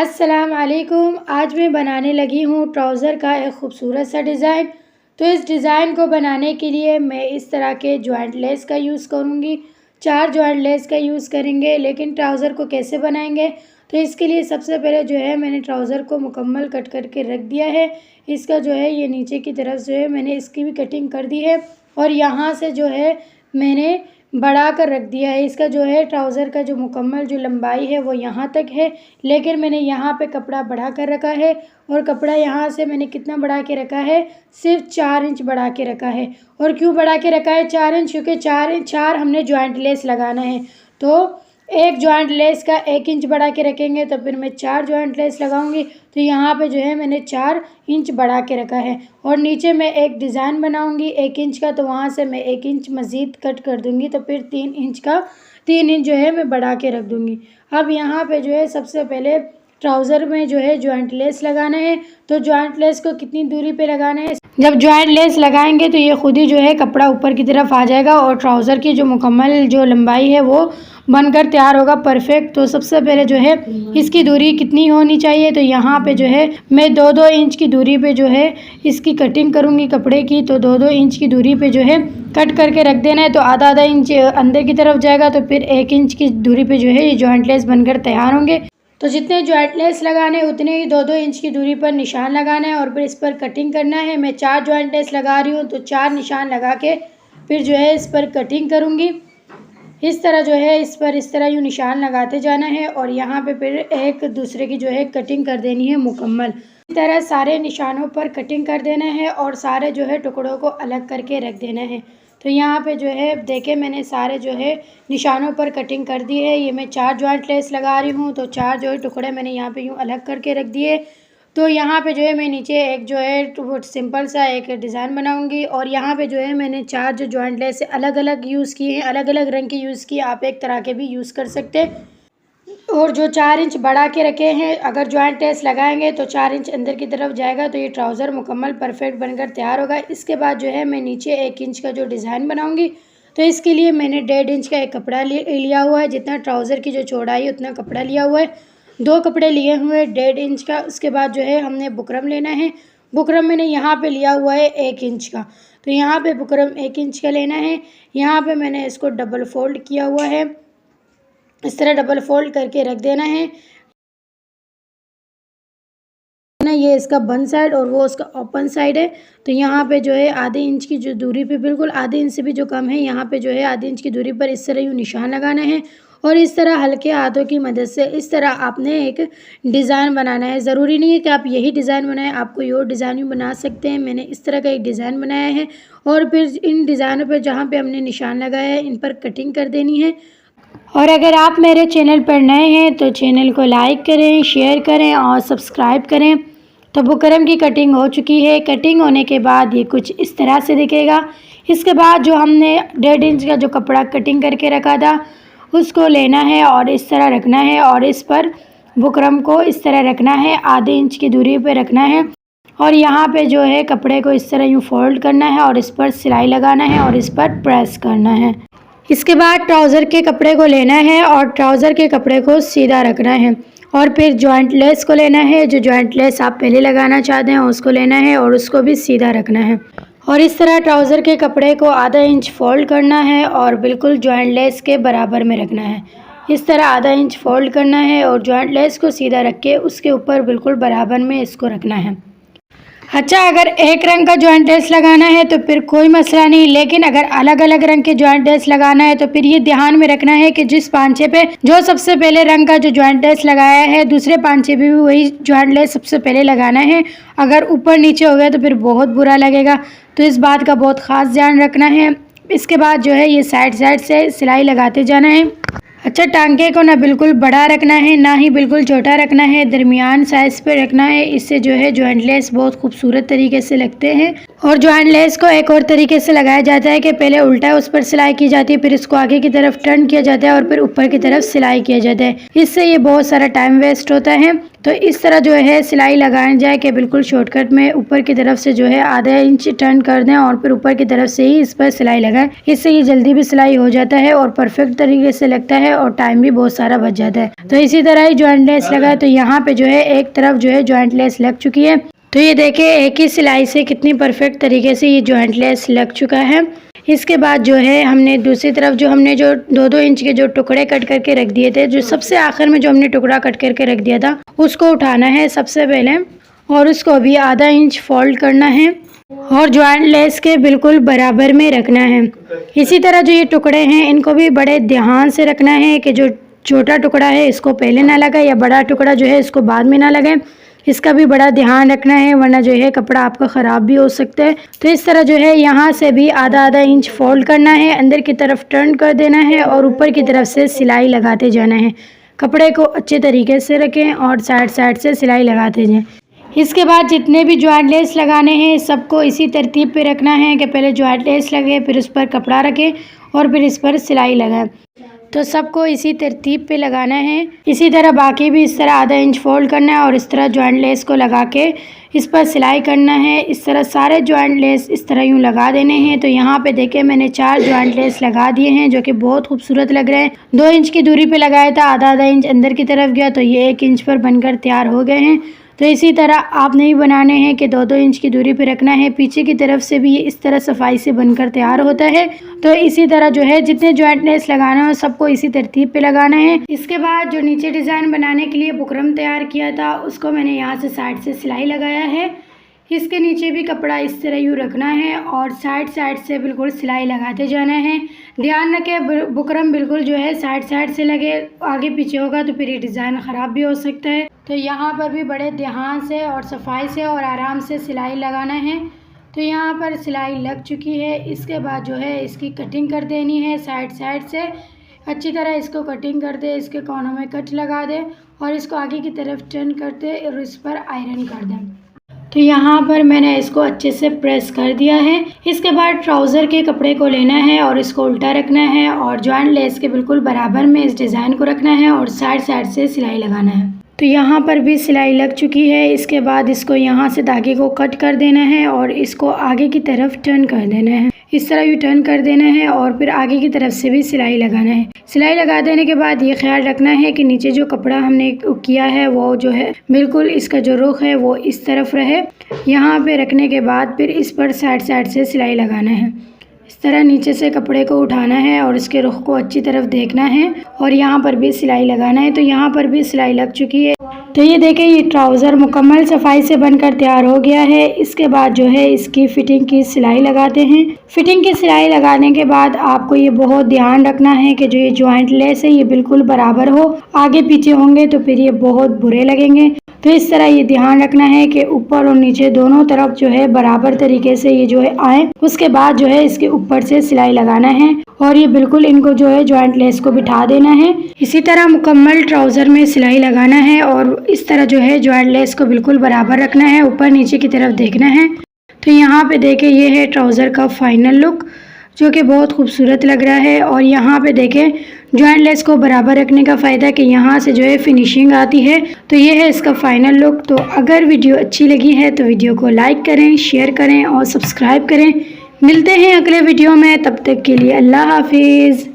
अस्सलाम वालेकुम। आज मैं बनाने लगी हूँ ट्राउज़र का एक ख़ूबसूरत सा डिज़ाइन। तो इस डिज़ाइन को बनाने के लिए मैं इस तरह के जॉइंट लेस का यूज़ करूँगी। 4 जॉइंट लेस का यूज़ करेंगे। लेकिन ट्राउज़र को कैसे बनाएंगे, तो इसके लिए सबसे पहले जो है मैंने ट्राउज़र को मुकम्मल कट करके रख दिया है। इसका जो है ये नीचे की तरफ जो है मैंने इसकी भी कटिंग कर दी है और यहाँ से जो है मैंने बढ़ा कर रख दिया है। इसका जो है ट्राउज़र का जो मुकम्मल जो लंबाई है वो यहाँ तक है, लेकिन मैंने यहाँ पे कपड़ा बढ़ा कर रखा है और कपड़ा यहाँ से मैंने कितना बढ़ा के रखा है, सिर्फ 4 इंच बढ़ा के रखा है। और क्यों बढ़ा के रखा है 4 इंच, क्योंकि 4 हमने जॉइंट लेस लगाना है। तो एक जॉइंट लेस का 1 इंच बढ़ा के रखेंगे तो फिर मैं 4 जॉइंट लेस लगाऊंगी। तो यहाँ पे जो है मैंने 4 इंच बढ़ा के रखा है और नीचे मैं एक डिज़ाइन बनाऊंगी 1 इंच का, तो वहाँ से मैं 1 इंच मज़ीद कट कर दूंगी। तो फिर 3 इंच जो है मैं बढ़ा के रख दूंगी। अब यहाँ पे जो है सबसे पहले ट्राउज़र में जो है जॉइंट लेस लगाना है। तो जॉइंट लेस को कितनी दूरी पे लगाना है, जब जॉइंट लेस लगाएंगे तो ये खुद ही जो है कपड़ा ऊपर की तरफ आ जाएगा और ट्राउज़र की जो मुकम्मल जो लंबाई है वो बनकर तैयार होगा परफेक्ट। तो सबसे पहले जो है इसकी दूरी कितनी होनी चाहिए, तो यहाँ पे जो है मैं 2-2 इंच की दूरी पे जो है इसकी कटिंग करूँगी कपड़े की। तो 2-2 इंच की दूरी पे जो है कट करके रख देना है। तो आधा इंच अंदर की तरफ जाएगा तो फिर 1 इंच की दूरी पे जो है ये जॉइंट लेस बनकर तैयार होंगे। तो जितने जॉइंट लेस लगाने उतने ही 2-2 इंच की दूरी पर निशान लगाना है और फिर इस पर कटिंग करना है। मैं 4 जॉइंट लेस लगा रही हूँ तो 4 निशान लगा के फिर जो है इस पर कटिंग करूँगी। इस तरह जो है इस पर इस तरह यूँ निशान लगाते जाना है और यहाँ पे फिर एक दूसरे की जो है कटिंग कर देनी है मुकम्मल। इस तरह सारे निशानों पर कटिंग कर देना है और सारे जो है टुकड़ों को अलग करके रख देना है। तो यहाँ पे जो है देखें मैंने सारे जो है निशानों पर कटिंग कर दी है। ये मैं 4 जॉइंट लेस लगा रही हूँ तो 4 जो है टुकड़े मैंने यहाँ पे यूँ अलग करके रख दिए। तो यहाँ पे जो है मैं नीचे एक जो है सिंपल सा एक डिज़ाइन बनाऊंगी और यहाँ पे जो है मैंने 4 जो जॉइंट लेस अलग अलग यूज़ किए हैं, अलग अलग रंग के यूज़ किए। आप एक तरह के भी यूज़ कर सकते हैं। और जो 4 इंच बढ़ा के रखे हैं, अगर जॉइंट लेस लगाएंगे तो 4 इंच अंदर की तरफ जाएगा तो ये ट्राउज़र मुकम्मल परफेक्ट बनकर तैयार होगा। इसके बाद जो है मैं नीचे 1 इंच का जो डिज़ाइन बनाऊंगी। तो इसके लिए मैंने 1.5 इंच का एक कपड़ा लिया हुआ है, जितना ट्राउज़र की जो चौड़ाई है उतना कपड़ा लिया हुआ है। 2 कपड़े लिए हुए हैं 1.5 इंच का। उसके बाद जो है हमने बुकरम लेना है। बुकरम मैंने यहाँ पे लिया हुआ है 1 इंच का। तो यहाँ पे बुकरम 1 इंच का लेना है। यहाँ पे मैंने इसको डबल फोल्ड किया हुआ है, इस तरह डबल फोल्ड करके रख देना है ना। ये इसका बंद साइड और वो उसका ओपन साइड है। तो यहाँ पे जो है आधे इंच की जो दूरी पे, बिल्कुल आधे इंच से भी जो कम है, यहाँ पे जो है आधे इंच की दूरी पर इस तरह यूँ निशान लगाना है और इस तरह हल्के हाथों की मदद से इस तरह आपने एक डिज़ाइन बनाना है। ज़रूरी नहीं है कि आप यही डिज़ाइन बनाएं, आप कोई और डिज़ाइन भी बना सकते हैं। मैंने इस तरह का एक डिज़ाइन बनाया है और फिर इन डिज़ाइनों पर जहाँ पर हमने निशान लगाया है इन पर कटिंग कर देनी है। और अगर आप मेरे चैनल पर नए हैं तो चैनल को लाइक करें, शेयर करें और सब्सक्राइब करें। तो बुकरम की कटिंग हो चुकी है। कटिंग होने के बाद ये कुछ इस तरह से दिखेगा। इसके बाद जो हमने 1.5 इंच का जो कपड़ा कटिंग करके रखा था उसको लेना है और इस तरह रखना है और इस पर बुकरम को इस तरह रखना है, आधे इंच की दूरी पे रखना है और यहाँ पे जो है कपड़े को इस तरह यूँ फोल्ड करना है और इस पर सिलाई लगाना है और इस पर प्रेस करना है। इसके बाद ट्राउज़र के कपड़े को लेना है और ट्राउज़र के कपड़े को सीधा रखना है और फिर जॉइंट लेस को लेना है। जो जॉइंट लेस आप पहले लगाना चाहते हैं उसको लेना है और उसको भी सीधा रखना है और इस तरह ट्राउज़र के कपड़े को आधा इंच फोल्ड करना है और बिल्कुल जॉइंट लेस के बराबर में रखना है। इस तरह आधा इंच फोल्ड करना है और जॉइंट लेस को सीधा रख के उसके ऊपर बिल्कुल बराबर में इसको रखना है। अच्छा, अगर एक रंग का जॉइंट लेस लगाना है तो फिर कोई मसला नहीं, लेकिन अगर अलग अलग रंग के जॉइंट लेस लगाना है तो फिर ये ध्यान में रखना है कि जिस पांचे पे जो सबसे पहले रंग का जो जॉइंट लेस लगाया है दूसरे पांचे पे भी वही जॉइंट लेस सबसे पहले लगाना है। अगर ऊपर नीचे हो गया तो फिर बहुत बुरा लगेगा, तो इस बात का बहुत ख़ास ध्यान रखना है। इसके बाद जो है ये साइड से सिलाई लगाते जाना है। अच्छा, टांके को ना बिल्कुल बड़ा रखना है ना ही बिल्कुल छोटा रखना है, दरमियान साइज़ पे रखना है। इससे जो है जॉइंट लेस बहुत खूबसूरत तरीके से लगते हैं। और जॉइंट लेस को एक और तरीके से लगाया जाता है कि पहले उल्टा उस पर सिलाई की जाती है, फिर इसको आगे की तरफ टर्न किया जाता है और फिर ऊपर की तरफ सिलाई किया जाता है। इससे ये बहुत सारा टाइम वेस्ट होता है। तो इस तरह जो है सिलाई लगानी जाए कि बिल्कुल शॉर्टकट में ऊपर की तरफ से जो है आधा इंच टर्न कर दें और फिर ऊपर की तरफ से ही इस पर सिलाई लगाएं। इससे ये जल्दी भी सिलाई हो जाता है और परफेक्ट तरीके से लगता है है और टाइम भी बहुत सारा बच जाता है। तो इसी तरह ही जॉइंट लेस लगा तो यहाँ पे जो है एक तरफ जो है जॉइंट लेस लग चुकी है। तो ये देखिए एक ही सिलाई से कितनी परफेक्ट तरीके से ये जॉइंट लेस लग चुका है। इसके बाद जो है हमने दूसरी तरफ जो हमने जो 2-2 इंच के जो टुकड़े कट करके रख दिए थे, जो सबसे आखिर में जो हमने टुकड़ा कट करके रख दिया था, उसको उठाना है सबसे पहले और उसको भी आधा इंच फोल्ड करना है और जॉइंट लेस के बिल्कुल बराबर में रखना है। इसी तरह जो ये टुकड़े हैं इनको भी बड़े ध्यान से रखना है कि जो छोटा टुकड़ा है इसको पहले ना लगाए या बड़ा टुकड़ा जो है इसको बाद में ना लगाए। इसका भी बड़ा ध्यान रखना है वरना जो है कपड़ा आपका ख़राब भी हो सकता है। तो इस तरह जो है यहाँ से भी आधा आधा इंच फोल्ड करना है, अंदर की तरफ टर्न कर देना है और ऊपर की तरफ से सिलाई लगाते जाना है। कपड़े को अच्छे तरीके से रखें और साइड साइड से सिलाई लगाते जाएं। इसके बाद जितने भी जॉइंट लेस लगाने हैं सबको इसी तरतीब पे रखना है कि पहले जॉइंट लेस लगे, फिर उस पर कपड़ा रखें और फिर इस पर सिलाई लगाएं। तो सबको इसी तरतीब पे लगाना है। इसी तरह बाकी भी इस तरह आधा इंच फोल्ड करना है और इस तरह जॉइंट लेस को लगा के इस पर सिलाई करना है। इस तरह सारे जॉइंट लेस इस तरह यूँ लगा देने हैं। तो यहाँ पे देखिए मैंने 4 जॉइंट लेस लगा दिए हैं जो कि बहुत खूबसूरत लग रहे हैं। 2 इंच की दूरी पे लगाया था, आधा आधा इंच अंदर की तरफ गया तो ये 1 इंच पर बनकर तैयार हो गए हैं। तो इसी तरह आपने भी बनाने हैं कि 2-2 इंच की दूरी पे रखना है। पीछे की तरफ से भी ये इस तरह सफाई से बनकर तैयार होता है। तो इसी तरह जो है जितने जॉइंट लेस लगाना है सबको इसी तरतीब पे लगाना है। इसके बाद जो नीचे डिज़ाइन बनाने के लिए बुकरम तैयार किया था उसको मैंने यहाँ से साइड से सिलाई लगाया है। इसके नीचे भी कपड़ा इस तरह यूँ रखना है और साइड साइड से बिल्कुल सिलाई लगाते जाना है। ध्यान रखें बुकरम बिल्कुल जो है साइड साइड से लगे, आगे पीछे होगा तो फिर ये डिज़ाइन ख़राब भी हो सकता है। तो यहाँ पर भी बड़े ध्यान से और सफाई से और आराम से सिलाई लगाना है। तो यहाँ पर सिलाई लग चुकी है। इसके बाद जो है इसकी कटिंग कर देनी है साइड साइड से। अच्छी तरह इसको कटिंग कर दे, इसके कोनों में कट लगा दे और इसको आगे की तरफ टर्न कर दे और इस पर आयरन कर दें। तो यहाँ पर मैंने इसको अच्छे से प्रेस कर दिया है। इसके बाद ट्राउज़र के कपड़े को लेना है और इसको उल्टा रखना है और जॉइंट लेस के बिल्कुल बराबर में इस डिज़ाइन को रखना है और साइड साइड से सिलाई लगाना है। तो यहाँ पर भी सिलाई लग चुकी है। इसके बाद इसको यहाँ से धागे को कट कर देना है और इसको आगे की तरफ टर्न कर देना है। इस तरह यू टर्न कर देना है और फिर आगे की तरफ से भी सिलाई लगाना है। सिलाई लगा देने के बाद ये ख्याल रखना है कि नीचे जो कपड़ा हमने किया है वो जो है बिल्कुल इसका जो रुख है वो इस तरफ रहे। यहाँ पे रखने के बाद फिर इस पर साइड साइड से सिलाई लगाना है। इस तरह नीचे से कपड़े को उठाना है और इसके रुख को अच्छी तरफ देखना है और यहाँ पर भी सिलाई लगाना है। तो यहाँ पर भी सिलाई लग चुकी है। तो ये देखें ये ट्राउज़र मुकम्मल सफाई से बनकर तैयार हो गया है। इसके बाद जो है इसकी फ़िटिंग की सिलाई लगाते हैं। फ़िटिंग की सिलाई लगाने के बाद आपको ये बहुत ध्यान रखना है कि जो ये जॉइंट लेस है ये बिल्कुल बराबर हो। आगे पीछे होंगे तो फिर ये बहुत बुरे लगेंगे। तो इस तरह ये ध्यान रखना है कि ऊपर और नीचे दोनों तरफ जो है बराबर तरीके से ये जो है आए। उसके बाद जो है इसके ऊपर से सिलाई लगाना है और ये बिल्कुल इनको जो है जॉइंट लेस को बिठा देना है। इसी तरह मुकम्मल ट्राउज़र में सिलाई लगाना है और इस तरह जो है जॉइंट लेस को बिल्कुल बराबर रखना है, ऊपर नीचे की तरफ देखना है। तो यहाँ पे देखें ये है ट्राउज़र का फाइनल लुक जो कि बहुत खूबसूरत लग रहा है। और यहाँ पे देखें जॉइंट लेस को बराबर रखने का फ़ायदा कि यहाँ से जो है फिनिशिंग आती है। तो ये है इसका फ़ाइनल लुक। तो अगर वीडियो अच्छी लगी है तो वीडियो को लाइक करें, शेयर करें और सब्सक्राइब करें। मिलते हैं अगले वीडियो में, तब तक के लिए अल्लाह हाफिज़।